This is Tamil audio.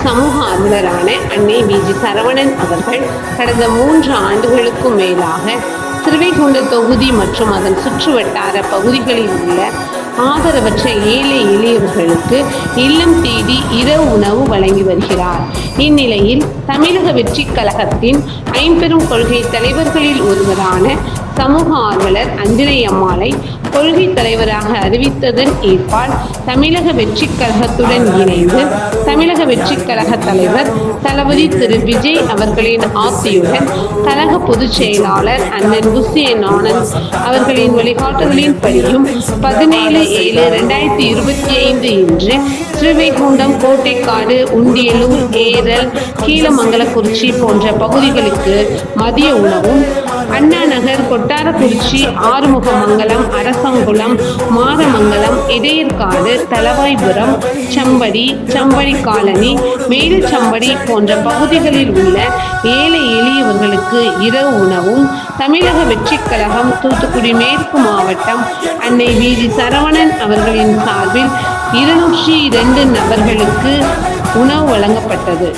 சமூக ஆர்வலரான அன்னை வி.ஜி. சரவணன் அவர்கள் கடந்த 3 ஆண்டுகளுக்கும் மேலாக திருவைகுண்ட தொகுதி மற்றும் அதன் சுற்றுவட்டார பகுதிகளில் உள்ள ஆதரவற்ற ஏழை எளியவர்களுக்கு இல்லம் தேடி இரவு உணவு வழங்கி வருகிறார். இந்நிலையில் தமிழக வெற்றிக் கழகத்தின் ஐம்பெரும் கொள்கை தலைவர்களில் ஒருவரான சமூக ஆர்வலர் அஞ்சனை அம்மாளை கொள்கை தலைவராக அறிவித்ததன் ஏற்பால் தமிழக வெற்றிக் கழகத்துடன் இணைந்து தமிழக வெற்றிக் கழக தலைவர் தளபதி திரு விஜய் அவர்களின் ஆசையுடன் கழக பொதுச் செயலாளர் அண்ணன் புசியன் ஆனந்த் அவர்களின் வழிகாட்டுதலின்படியும் 17/7/2025 இன்று திருவைகுண்டம், கோட்டைக்காடு, உண்டியலூர், ஏரல், கீழமங்கலக்குறிச்சி போன்ற பகுதிகளுக்கு மதிய உணவும், அண்ணா நகர், கொட்டாரக்குறிச்சி, ஆறுமுகமங்கலம், அரசங்குளம், மாரமங்கலம், இடையர்காடு, தளவாய்புரம், சம்படி காலனி, மேலச்சம்படி போன்ற பகுதிகளில் உள்ள ஏழை எளியவர்களுக்கு இரவு உணவும் தமிழக வெற்றிக் கழகம் தூத்துக்குடி மேற்கு மாவட்டம் அன்னை வி.ஜி. சரவணன் அவர்களின் சார்பில் 202 நபர்களுக்கு உணவு வழங்கப்பட்டது.